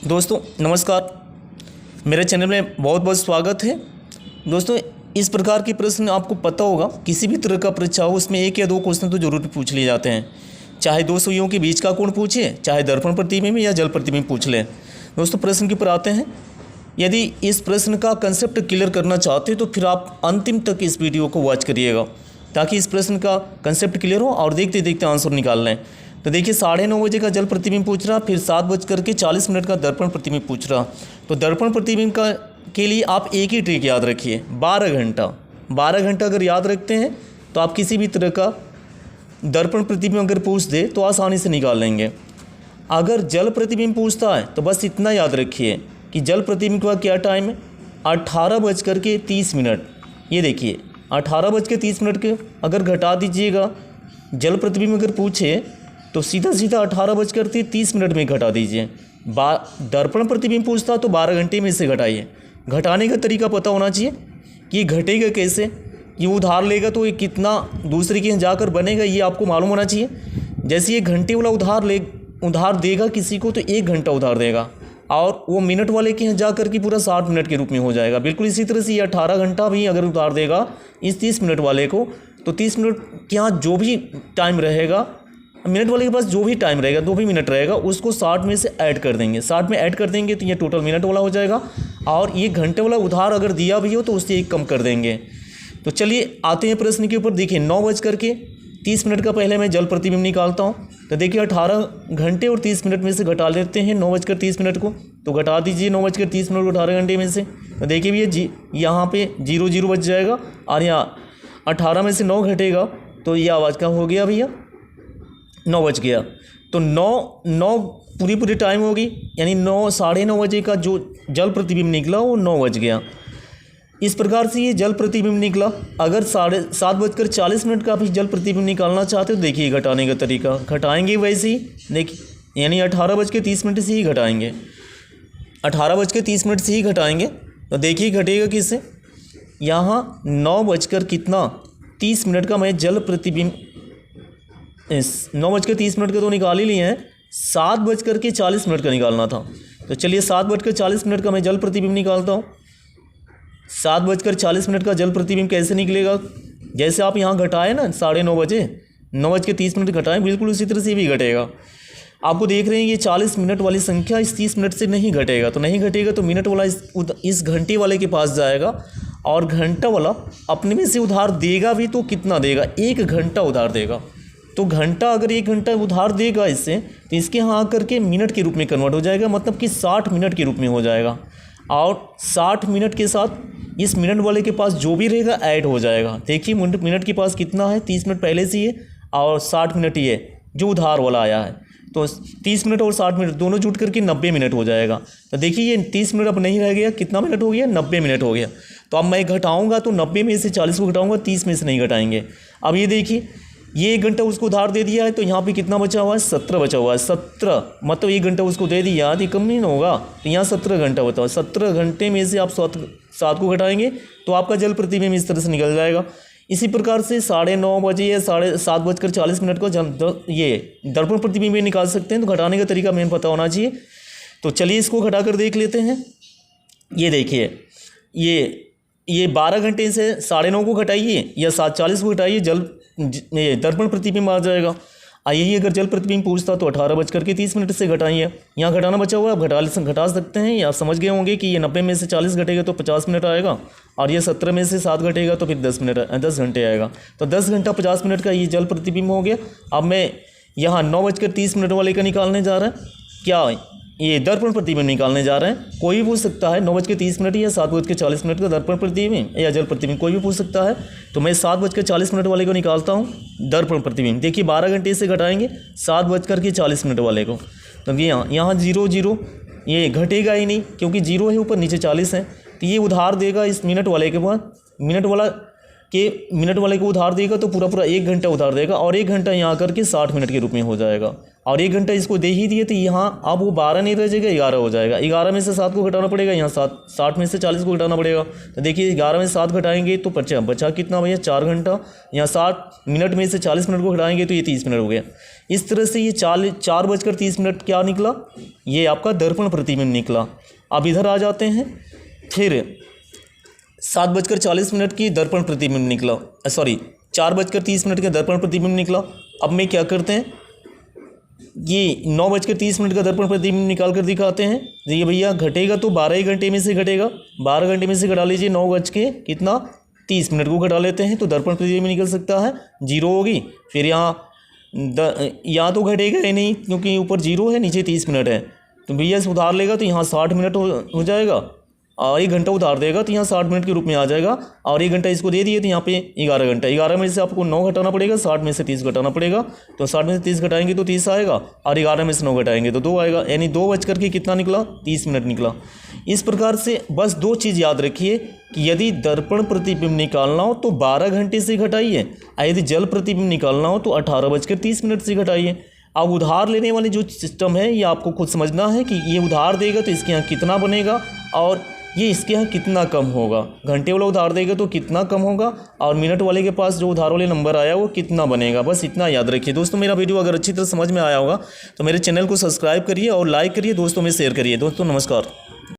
दोस्तों नमस्कार, मेरे चैनल में बहुत बहुत स्वागत है। दोस्तों इस प्रकार के प्रश्न आपको पता होगा, किसी भी तरह का परीक्षा हो उसमें एक या दो क्वेश्चन तो जरूर पूछ लिए जाते हैं। चाहे दो सुइयों के बीच का कोण पूछे, चाहे दर्पण प्रतिबिंब या जल प्रतिबिंब पूछ लें। दोस्तों प्रश्न के ऊपर आते हैं। यदि इस प्रश्न का कंसेप्ट क्लियर करना चाहते हैं तो फिर आप अंतिम तक इस वीडियो को वॉच करिएगा, ताकि इस प्रश्न का कंसेप्ट क्लियर हो और देखते देखते आंसर निकाल लें। तो देखिए 9:30 बजे का जल प्रतिबिंब पूछ रहा, फिर 7:40 का दर्पण प्रतिबिंब पूछ रहा। तो दर्पण प्रतिबिंब के लिए आप एक ही ट्रिक याद रखिए, 12 घंटा अगर याद रखते हैं तो आप किसी भी तरह का दर्पण प्रतिबिंब अगर पूछ दे तो आसानी से निकाल लेंगे। अगर जल प्रतिबिंब पूछता है तो बस इतना याद रखिए कि जल प्रतिबिंब का क्या टाइम है, 18:30। ये देखिए 18:30 के अगर घटा दीजिएगा, जल प्रतिबिंब अगर पूछे तो सीधा 18:30 में घटा दीजिए। दर्पण प्रतिबिंब पूछता तो 12 घंटे में से घटाइए। घटाने का तरीका पता होना चाहिए कि घटेगा कैसे, ये उधार लेगा तो ये कितना दूसरे के यहाँ जाकर बनेगा, ये आपको मालूम होना चाहिए। जैसे ये घंटे वाला उधार देगा किसी को तो 1 घंटा उधार देगा, और वो मिनट वाले के यहाँ जाकर के पूरा 60 मिनट के रूप में हो जाएगा। बिल्कुल इसी तरह से ये 18 घंटा भी अगर उधार देगा इस 30 मिनट वाले को, तो 30 मिनट के यहाँ जो भी टाइम रहेगा, मिनट वाले के पास जो भी टाइम रहेगा, 2 भी मिनट रहेगा, उसको 60 में से ऐड कर देंगे। 60 में ऐड कर देंगे तो ये टोटल मिनट वाला हो जाएगा, और ये घंटे वाला उधार अगर दिया भी हो तो उससे 1 कम कर देंगे। तो चलिए आते हैं प्रश्न के ऊपर। देखिए 9:30 का पहले मैं जल प्रतिबिंब निकालता हूँ। तो देखिए 18 घंटे और 30 मिनट में से घटा लेते हैं 9:30 को। तो घटा दीजिए 9:30 को 18 घंटे में से। तो देखिए भैया यहाँ पे 0 बच जाएगा, और यहाँ 18 में से 9 घटेगा तो ये आवाज़ का हो गया भैया 9 बज गया। तो 9 पूरी टाइम होगी, यानी 9:30 बजे का जो जल प्रतिबिंब निकला वो 9 बज गया। इस प्रकार से ये जल प्रतिबिंब निकला। अगर 7:40 का भी जल प्रतिबिंब निकालना चाहते हो, देखिए घटाने का तरीका घटाएंगे वैसे ही, देखिए यानी 18:30 से ही घटाएंगे, 18:30 से ही घटाएंगे। तो देखिए घटेगा किससे, यहाँ 9:30 का मैं जल प्रतिबिंब 9:30 का तो निकाल ही लिए हैं, 7:40 का निकालना था। तो चलिए 7:40 का मैं जल प्रतिबिंब निकालता हूँ। 7:40 का जल प्रतिबिंब कैसे निकलेगा, जैसे आप यहाँ घटाए ना 9:30 बजे, 9:30 घटाएं, बिल्कुल उसी तरह से भी घटेगा। आपको देख रहे हैं ये 40 मिनट वाली संख्या इस 30 मिनट से नहीं घटेगा। तो नहीं घटेगा तो मिनट वाला इस घंटे वाले के पास जाएगा, और घंटा वाला अपने में से उधार देगा भी तो कितना देगा, 1 घंटा उधार देगा। तो घंटा अगर 1 घंटा उधार देगा इससे, तो इसके यहाँ आकर के मिनट के रूप में कन्वर्ट हो जाएगा, मतलब कि 60 मिनट के रूप में हो जाएगा। और 60 मिनट के साथ इस मिनट वाले के पास जो भी रहेगा ऐड हो जाएगा। देखिए मिनट के पास कितना है, 30 मिनट पहले से ही है, और 60 मिनट ये जो उधार वाला आया है। तो 30 मिनट और 60 मिनट दोनों जुट करके 90 मिनट हो जाएगा। तो देखिए ये 30 मिनट अब नहीं रह गया, कितना मिनट हो गया, 90 मिनट हो गया। तो अब मैं घटाऊँगा तो 90 में से 40 को घटाऊँगा, 30 में से नहीं घटाएंगे। अब ये देखिए ये 1 घंटा उसको उधार दे दिया है, तो यहाँ पे कितना बचा हुआ है, 17 बचा हुआ है। 17 मतलब 1 घंटा उसको दे दिया तो कम नहीं होगा, तो यहाँ 17 घंटा बताओ। 17 घंटे में से आप 7 को घटाएंगे तो आपका जल प्रतिबिंब इस तरह से निकल जाएगा। इसी प्रकार से 9:30 बजे या 7:40 को ये दर्पण प्रतिबिंब भी निकाल सकते हैं। तो घटाने का तरीका मेन पता होना चाहिए। तो चलिए इसको घटा कर देख लेते हैं। ये देखिए ये 12 घंटे से 9:30 को घटाइए या 7:40 को घटाइए, ये दर्पण प्रतिबिंब आ जाएगा। यही अगर जल प्रतिबिंब पूछता तो 18:30 से घटाइए। यहाँ घटाना बचा हुआ है, घटा सकते हैं। या आप समझ गए होंगे कि ये 90 में से 40 घटेगा तो 50 मिनट आएगा, और ये 17 में से 7 घटेगा तो फिर 10 घंटे आएगा। तो 10 घंटा 50 मिनट का ये जल प्रतिबिंब हो गया। अब मैं यहाँ 9:30 वाले का निकालने जा रहा है, क्या ये दर्पण प्रतिबिंब निकालने जा रहे हैं। कोई भी पूछ सकता है 9:30 या 7:40 का दर्पण प्रतिबिंब या जल प्रतिबिंब, कोई भी पूछ सकता है। तो मैं 7:40 वाले को निकालता हूँ दर्पण प्रतिबिंब। देखिए 12 घंटे से घटाएंगे 7:40 वाले को। तो यहाँ 0 ये घटेगा ही नहीं, क्योंकि 0 है ऊपर, नीचे 40 है। तो ये उधार देगा इस मिनट वाले के बाद, मिनट वाला कि मिनट वाले को उधार देगा तो पूरा पूरा 1 घंटा उधार देगा, और 1 घंटा यहाँ करके 60 मिनट के रूप में हो जाएगा, और 1 घंटा इसको दे ही दिए तो यहाँ अब वो 12 नहीं रह जाएगा, 11 हो जाएगा। 11 में से 7 को घटाना पड़ेगा, यहाँ 60 में से 40 को घटाना पड़ेगा। तो देखिए 11 में से 7 घटाएंगे तो बचा कितना भैया 4 घंटा। यहाँ 60 मिनट में से 40 मिनट को घटाएंगे तो ये 30 मिनट हो गया। इस तरह से ये 4:30 क्या निकला, ये आपका दर्पण प्रतिबिंब निकला। अब इधर आ जाते हैं, फिर 7:40 की दर्पण प्रतिबिंब निकला, सॉरी 4:30 का दर्पण प्रतिबिंब निकला। अब मैं क्या करते हैं, ये 9:30 का दर्पण प्रतिबिंब निकाल कर दिखाते हैं। ये भैया घटेगा तो 12 घंटे में से घटेगा, 12 घंटे में से घटा लीजिए 9:30 को घटा लेते हैं तो दर्पण प्रतिबिंब निकल सकता है 0 होगी। फिर यहाँ तो घटेगा ही नहीं क्योंकि ऊपर 0 है, नीचे 30 मिनट है, तो भैया से उधार लेगा तो यहाँ 60 मिनट हो जाएगा, और 1 घंटा उधार देगा तो यहाँ 60 मिनट के रूप में आ जाएगा, और 1 घंटा इसको दे दिए तो यहाँ पे 11 घंटा। 11 में से आपको 9 घटाना पड़ेगा, 60 में से 30 घटाना पड़ेगा, तो 60 में से 30 घटाएंगे तो 30 आएगा, और 11 में से 9 घटाएंगे तो 2 आएगा, यानी 2 कितना निकला 30 मिनट निकला। इस प्रकार से बस 2 चीज़ याद रखिए कि यदि दर्पण प्रतिबिंब निकालना हो तो 12 घंटे से घटाइए, यदि जल प्रतिबिंब निकालना हो तो 18:30 से घटाइए। अब उधार लेने वाली जो सिस्टम है ये आपको खुद समझना है कि ये उधार देगा तो इसके यहाँ कितना बनेगा, और ये इसके यहाँ कितना कम होगा। घंटे वाला उधार देगा तो कितना कम होगा, और मिनट वाले के पास जो उधार वाले नंबर आया वो कितना बनेगा। बस इतना याद रखिए दोस्तों। मेरा वीडियो अगर अच्छी तरह समझ में आया होगा तो मेरे चैनल को सब्सक्राइब करिए और लाइक करिए, दोस्तों में शेयर करिए। दोस्तों नमस्कार।